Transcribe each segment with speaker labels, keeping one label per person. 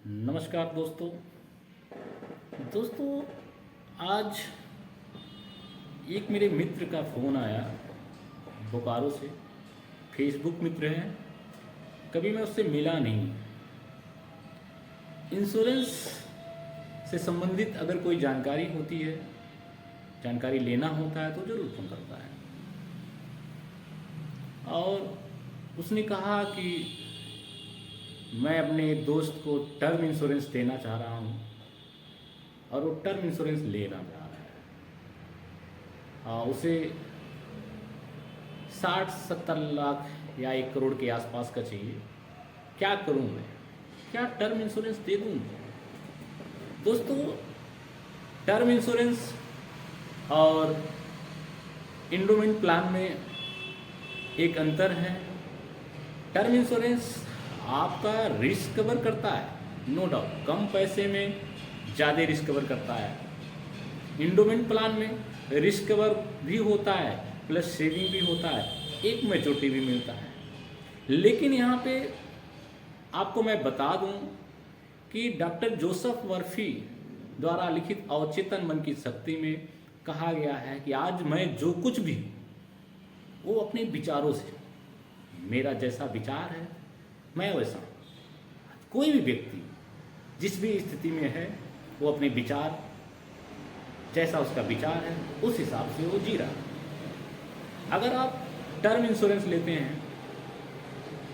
Speaker 1: नमस्कार दोस्तों। दोस्तों, आज एक मेरे मित्र का फ़ोन आया बोकारो से। फेसबुक मित्र हैं, कभी मैं उससे मिला नहीं। इंश्योरेंस से संबंधित अगर कोई जानकारी होती है, जानकारी लेना होता है तो ज़रूर फ़ोन करता है। और उसने कहा कि मैं अपने दोस्त को टर्म इंश्योरेंस देना चाह रहा हूँ और वो टर्म इंश्योरेंस लेना चाह रहा है। उसे 60-70 लाख या 1 करोड़ के आसपास का चाहिए। क्या करूँ मैं? क्या टर्म इंश्योरेंस दे दूँ? दोस्तों, टर्म इंश्योरेंस और इंडोमेंट प्लान में एक अंतर है। टर्म इंश्योरेंस आपका रिस्क कवर करता है, नो डाउट, कम पैसे में ज़्यादा रिस्क कवर करता है। इंडोमेंट प्लान में रिस्क कवर भी होता है प्लस सेविंग भी होता है, एक मैच्योरिटी भी मिलता है। लेकिन यहाँ पे आपको मैं बता दूं कि डॉक्टर जोसेफ मर्फी द्वारा लिखित अवचेतन मन की शक्ति में कहा गया है कि आज मैं जो कुछ भी वो अपने विचारों से, मेरा जैसा विचार है मैं वैसा हूँ। कोई भी व्यक्ति जिस भी स्थिति में है वो अपने विचार, जैसा उसका विचार है उस हिसाब से वो जी रहा है। अगर आप टर्म इंश्योरेंस लेते हैं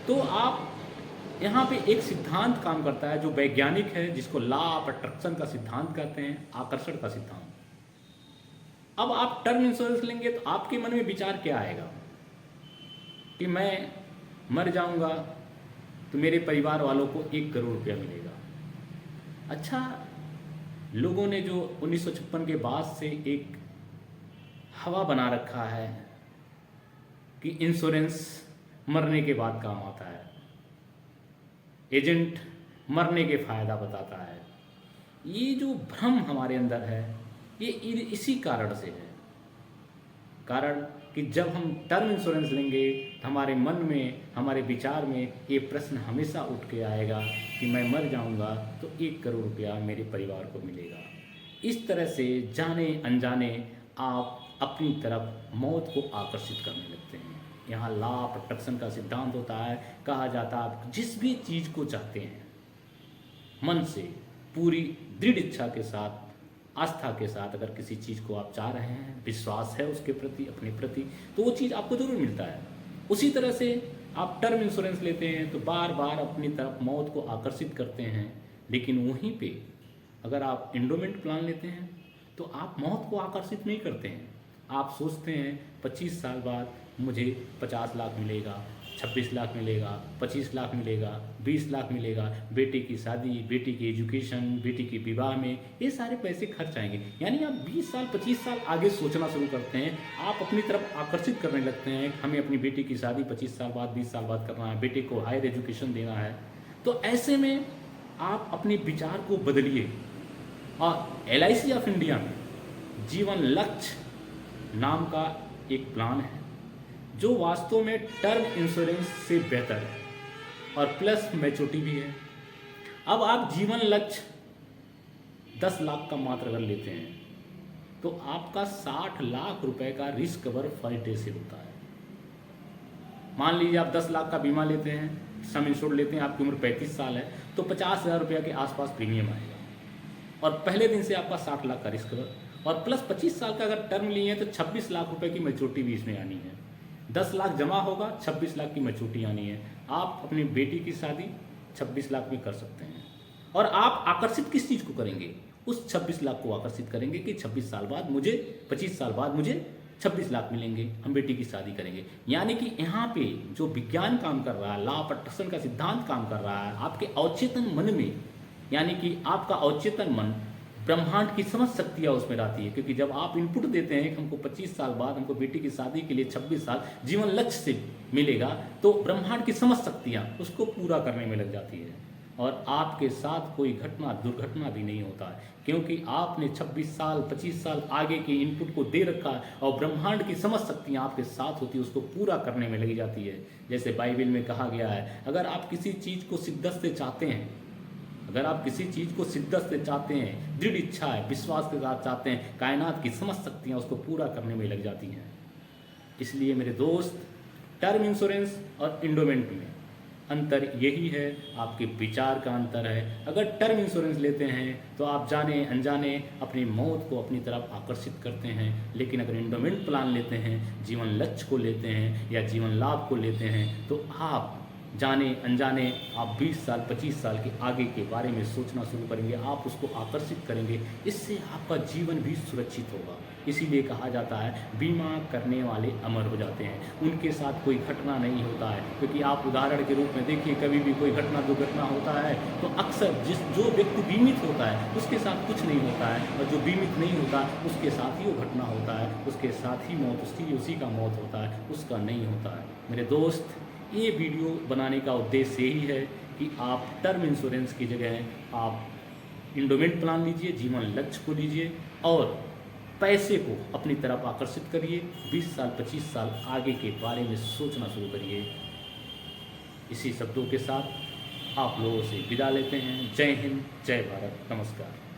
Speaker 1: तो आप यहाँ पे एक सिद्धांत काम करता है जो वैज्ञानिक है, जिसको लॉ ऑफ अट्रैक्शन का सिद्धांत कहते हैं, आकर्षण का सिद्धांत। अब आप टर्म इंश्योरेंस लेंगे तो आपके मन में विचार क्या आएगा कि मैं मर जाऊंगा तो मेरे परिवार वालों को 1 करोड़ रुपया मिलेगा। अच्छा, लोगों ने जो 1956 के बाद से एक हवा बना रखा है कि इंश्योरेंस मरने के बाद काम आता है, एजेंट मरने के फायदा बताता है। ये जो भ्रम हमारे अंदर है ये इसी कारण से है। कारण कि जब हम टर्म इंश्योरेंस लेंगे तो हमारे मन में, हमारे विचार में ये प्रश्न हमेशा उठ के आएगा कि मैं मर जाऊंगा तो 1 करोड़ रुपया मेरे परिवार को मिलेगा। इस तरह से जाने अनजाने आप अपनी तरफ मौत को आकर्षित करने लगते हैं। यहाँ लॉ ऑफ अट्रैक्शन का सिद्धांत होता है, कहा जाता है आप जिस भी चीज़ को चाहते हैं मन से, पूरी दृढ़ इच्छा के साथ, आस्था के साथ, अगर किसी चीज़ को आप चाह रहे हैं, विश्वास है उसके प्रति, अपने प्रति, तो वो चीज़ आपको ज़रूर मिलता है। उसी तरह से आप टर्म इंश्योरेंस लेते हैं तो बार बार अपनी तरफ मौत को आकर्षित करते हैं। लेकिन वहीं पे अगर आप एंडोमेंट प्लान लेते हैं तो आप मौत को आकर्षित नहीं करते हैं। आप सोचते हैं 25 साल बाद मुझे 50 लाख मिलेगा, 26 लाख मिलेगा, 25 लाख मिलेगा, 20 लाख मिलेगा, बेटे की शादी, बेटी की एजुकेशन, बेटी के विवाह में ये सारे पैसे खर्च आएंगे। यानी आप 20 साल 25 साल आगे सोचना शुरू करते हैं, आप अपनी तरफ आकर्षित करने लगते हैं। हमें अपनी बेटी की शादी 25 साल बाद, 20 साल बाद करना है, बेटे को हायर एजुकेशन देना है। तो ऐसे में आप अपने विचार को बदलिए। और LIC ऑफ इंडिया में जीवन लक्ष्य नाम का एक प्लान है जो वास्तव में टर्म इंश्योरेंस से बेहतर है और प्लस मैच्योरिटी भी है। अब आप जीवन लक्ष्य 10 लाख का मात्र अगर लेते हैं तो आपका 60 लाख रुपए का रिस्क कवर फर्स्ट डे से होता है। मान लीजिए आप 10 लाख का बीमा लेते हैं, सम इंश्योर्ड लेते हैं, आपकी उम्र 35 साल है तो 50,000 रुपये के आसपास प्रीमियम आएगा और पहले दिन से आपका 60 लाख का रिस्क कवर, और प्लस 25 साल का अगर टर्म लिए हैं तो 26 लाख रुपए की मैच्योरिटी भी इसमें आनी है। 10 लाख जमा होगा, 26 लाख की मैच्योरिटी आनी है। आप अपनी बेटी की शादी 26 लाख में कर सकते हैं। और आप आकर्षित किस चीज़ को करेंगे? उस 26 लाख को आकर्षित करेंगे कि 26 साल बाद मुझे, 25 साल बाद मुझे 26 लाख मिलेंगे, हम बेटी की शादी करेंगे। यानी कि यहाँ पे जो विज्ञान काम कर रहा है, लॉ ऑफ अट्रैक्शन का सिद्धांत काम कर रहा है आपके अवचेतन मन में, यानी कि आपका अवचेतन मन ब्रह्मांड की समझ शक्तियाँ उसमें रहती है। क्योंकि जब आप इनपुट देते हैं कि हमको 25 साल बाद हमको बेटी की शादी के लिए 26 साल जीवन लक्ष्य से मिलेगा, तो ब्रह्मांड की समझ शक्तियाँ उसको पूरा करने में लग जाती है और आपके साथ कोई घटना, दुर्घटना भी नहीं होता है, क्योंकि आपने 26 साल 25 साल आगे के इनपुट को दे रखा है और ब्रह्मांड की समझ शक्तियाँ आपके साथ होती है, उसको पूरा करने में लगी जाती है। जैसे बाइबल में कहा गया है, अगर आप किसी चीज़ को शिद्दत से चाहते हैं, अगर आप किसी चीज़ को शिद्दत से चाहते हैं, दृढ़ इच्छा है, विश्वास के साथ चाहते हैं, कायनात की समझ शक्तियाँ उसको पूरा करने में लग जाती हैं। इसलिए मेरे दोस्त, टर्म इंश्योरेंस और इंडोमेंट में अंतर यही है, आपके विचार का अंतर है। अगर टर्म इंश्योरेंस लेते हैं तो आप जाने अनजाने अपनी मौत को अपनी तरफ आकर्षित करते हैं, लेकिन अगर इंडोमेंट प्लान लेते हैं, जीवन लक्ष्य को लेते हैं या जीवन लाभ को लेते हैं, तो आप जाने अनजाने आप 20 साल 25 साल के आगे के बारे में सोचना शुरू करेंगे, आप उसको आकर्षित करेंगे। इससे आपका जीवन भी सुरक्षित होगा। इसीलिए कहा जाता है बीमा करने वाले अमर हो जाते हैं, उनके साथ कोई घटना नहीं होता है। क्योंकि आप उदाहरण के रूप में देखिए, कभी भी कोई घटना दुर्घटना होता है तो अक्सर जो व्यक्ति बीमित होता है उसके साथ कुछ नहीं होता है, और जो बीमित नहीं होता उसके साथ ही वो घटना होता है, उसके साथ ही मौत उसी का मौत होता है, उसका नहीं होता है। मेरे दोस्त, ये वीडियो बनाने का उद्देश्य यही है कि आप टर्म इंश्योरेंस की जगह आप इंडोमेंट प्लान लीजिए, जीवन लक्ष्य को लीजिए और पैसे को अपनी तरफ आकर्षित करिए। 20 साल 25 साल आगे के बारे में सोचना शुरू करिए। इसी शब्दों के साथ आप लोगों से विदा लेते हैं। जय हिंद, जय भारत, नमस्कार।